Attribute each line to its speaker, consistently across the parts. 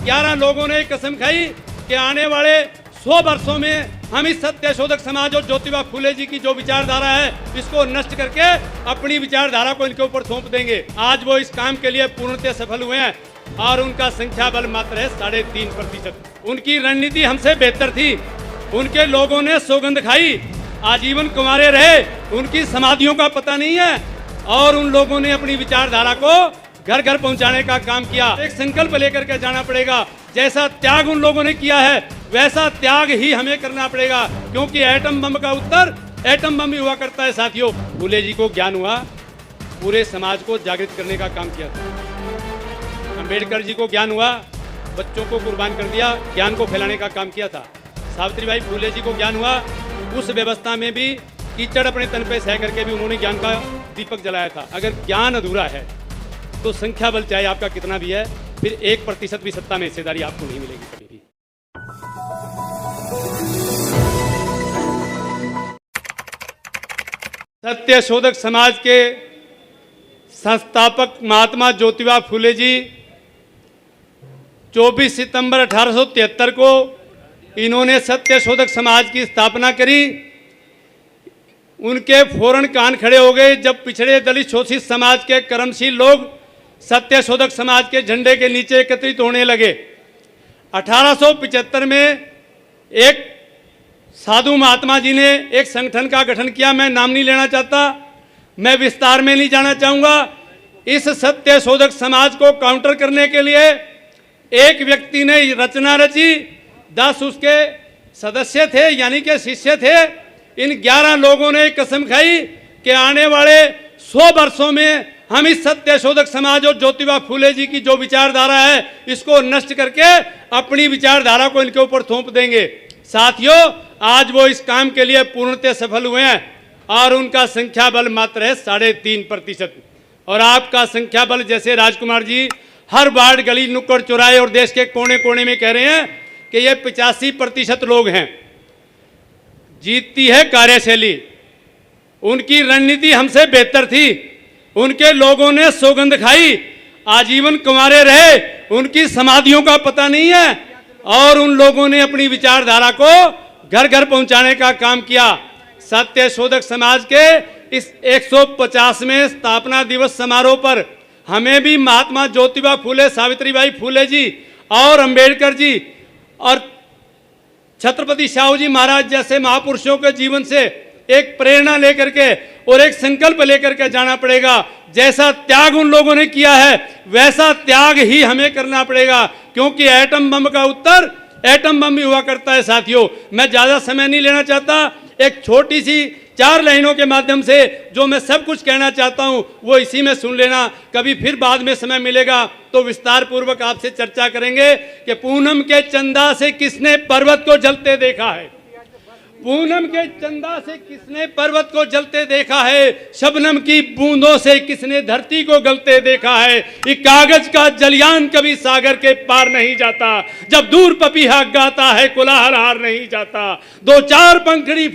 Speaker 1: 11 लोगों ने कसम खाई कि आने वाले 100 वर्षों में हम इस सत्यशोधक समाज और ज्योतिबा फूले जी की जो विचारधारा है इसको नष्ट करके अपनी विचारधारा को इनके ऊपर सौंप देंगे। आज वो इस काम के लिए पूर्णतः सफल हुए हैं और उनका संख्या बल मात्र है 3.5%। उनकी रणनीति हमसे बेहतर थी। उनके लोगों ने सौगंध खाई, आजीवन कुंवारे रहे, उनकी समाधियों का पता नहीं है और उन लोगों ने अपनी विचारधारा को घर घर पहुंचाने का काम किया। एक संकल्प लेकर के जाना पड़ेगा, जैसा त्याग उन लोगों ने किया है वैसा त्याग ही हमें करना पड़ेगा, क्योंकि एटम बम का उत्तर एटम बम ही हुआ करता है। साथियों, फूले जी को ज्ञान हुआ, पूरे समाज को जागृत करने का काम किया था। अंबेडकर जी को ज्ञान हुआ, बच्चों को कुर्बान कर दिया, ज्ञान को फैलाने का काम किया था। सावित्रीबाई फूले जी को ज्ञान हुआ, उस व्यवस्था में भी कीचड़ अपने तन पे सह करके भी उन्होंने ज्ञान का दीपक जलाया था। अगर ज्ञान अधूरा है तो संख्या बल चाहे आपका कितना भी है, फिर 1% भी सत्ता में हिस्सेदारी आपको नहीं मिलेगी कभी भी। सत्यशोधक समाज के संस्थापक महात्मा ज्योतिबा फूले जी 24 सितंबर 1873 को इन्होंने सत्यशोधक समाज की स्थापना करी। उनके फौरन कान खड़े हो गए जब पिछड़े दलित शोषित समाज के कर्मशील लोग सत्यशोधक समाज के झंडे के नीचे एकत्रित होने लगे। 1875 में एक साधु महात्मा जी ने एक संगठन का गठन किया। मैं नाम नहीं लेना चाहता, मैं विस्तार में नहीं जाना चाहूँगा। इस सत्यशोधक समाज को काउंटर करने के लिए एक व्यक्ति ने रचना रची, 10 उसके सदस्य थे यानी कि शिष्य थे। इन 11 लोगों ने कसम खाई कि आने वाले 100 वर्षों में हम इस सत्यशोधक समाज और ज्योतिबा फूले जी की जो विचारधारा है इसको नष्ट करके अपनी विचारधारा को इनके ऊपर सौंप देंगे। साथियों, आज वो इस काम के लिए पूर्णतः सफल हुए हैं और उनका संख्या बल मात्र है 3.5%। और आपका संख्या बल, जैसे राजकुमार जी हर वार्ड, गली, नुक्कड़, चौराहे और देश के कोने कोने में कह रहे हैं कि ये 85% लोग हैं। जीतती है कार्यशैली। उनकी रणनीति हमसे बेहतर थी। उनके लोगों ने सौगंध खाई, आजीवन कुंवारे रहे, उनकी समाधियों का पता नहीं है और उन लोगों ने अपनी विचारधारा को घर घर पहुंचाने का काम किया। सत्यशोधक समाज के इस 150वें स्थापना दिवस समारोह पर हमें भी महात्मा ज्योतिबा फूले, सावित्रीबाई फूले जी और अंबेडकर जी और छत्रपति शाहू जी महाराज जैसे महापुरुषों के जीवन से एक प्रेरणा लेकर के और एक संकल्प लेकर के जाना पड़ेगा। जैसा त्याग उन लोगों ने किया है वैसा त्याग ही हमें करना पड़ेगा, क्योंकि एटम बम का उत्तर एटम बम ही हुआ करता है। साथियों, मैं ज़्यादा समय नहीं लेना चाहता। एक छोटी सी 4 लाइनों के माध्यम से जो मैं सब कुछ कहना चाहता हूं वो इसी में सुन लेना। कभी फिर बाद में समय मिलेगा तो विस्तार पूर्वक आपसे चर्चा करेंगे कि पूनम के चंदा से किसने पर्वत को जलते देखा है। पूनम के चंदा से किसने पर्वत को जलते देखा है। शबनम की बूंदों से किसने धरती को गलते देखा है। ये कागज का जलियान कभी सागर के पार नहीं जाता। जब दूर पपीहा गाता है कोलाहल हार नहीं जाता। 2-4 पंखड़ी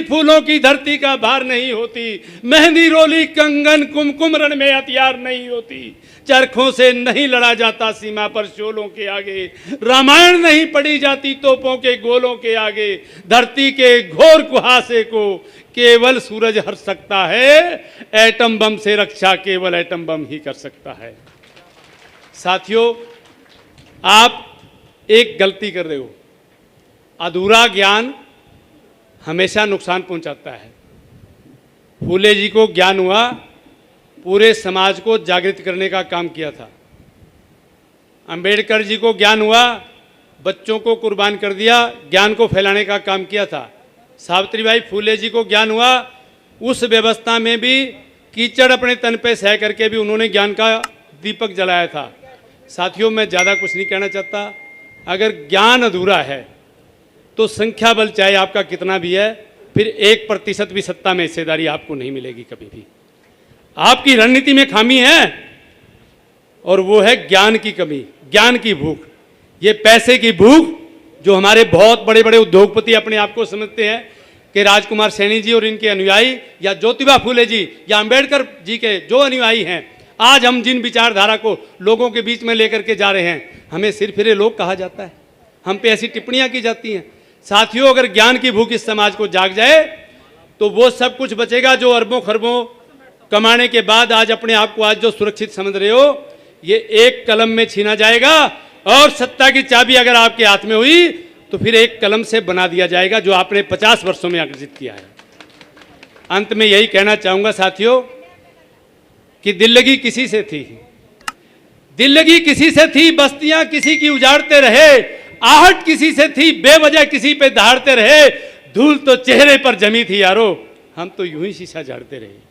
Speaker 1: फूलों की धरती का भार नहीं होती। मेहंदी रोली कंगन कुमकुम रण में हथियार नहीं होती। चरखों से नहीं लड़ा जाता सीमा पर शोलों के आगे। रामायण नहीं पढ़ी जाती तोपों के गोलों के आगे। धरती के घोर कुहासे को केवल सूरज हर सकता है। एटम बम से रक्षा केवल एटम बम ही कर सकता है। साथियों, आप एक गलती कर रहे हो। अधूरा ज्ञान हमेशा नुकसान पहुंचाता है। फूले जी को ज्ञान हुआ, पूरे समाज को जागृत करने का काम किया था। अंबेडकर जी को ज्ञान हुआ, बच्चों को कुर्बान कर दिया, ज्ञान को फैलाने का काम किया था। सावित्रीबाई फूले जी को ज्ञान हुआ, उस व्यवस्था में भी कीचड़ अपने तन पे सह करके भी उन्होंने ज्ञान का दीपक जलाया था। साथियों, मैं ज़्यादा कुछ नहीं कहना चाहता। अगर ज्ञान अधूरा है तो संख्या बल चाहे आपका कितना भी है, फिर 1% भी सत्ता में हिस्सेदारी आपको नहीं मिलेगी कभी भी। आपकी रणनीति में खामी है और वो है ज्ञान की कमी, ज्ञान की भूख। ये पैसे की भूख जो हमारे बहुत बड़े बड़े उद्योगपति अपने आप को समझते हैं कि राजकुमार सैनी जी और इनके अनुयायी या ज्योतिबा फूले जी या अंबेडकर जी के जो अनुयायी हैं, आज हम जिन विचारधारा को लोगों के बीच में लेकर के जा रहे हैं, हमें सिरफिरे लोग कहा जाता है, हम पे ऐसी टिप्पणियां की जाती हैं। साथियों, अगर ज्ञान की भूख इस समाज को जाग जाए तो वो सब कुछ बचेगा जो अरबों खरबों कमाने के बाद आज अपने आप को आज जो सुरक्षित समझ रहे हो, ये एक कलम में छीना जाएगा। और सत्ता की चाबी अगर आपके हाथ में हुई तो फिर एक कलम से बना दिया जाएगा, जो आपने 50 वर्षों में अर्जित किया है। अंत में यही कहना चाहूंगा साथियों कि दिल लगी किसी से थी, दिल लगी किसी से थी, बस्तियां किसी की उजाड़ते रहे, आहट किसी से थी, बेवजह किसी पे दहाड़ते रहे, धूल तो चेहरे पर जमी थी यारो, हम तो यूं ही शीशा झाड़ते रहे।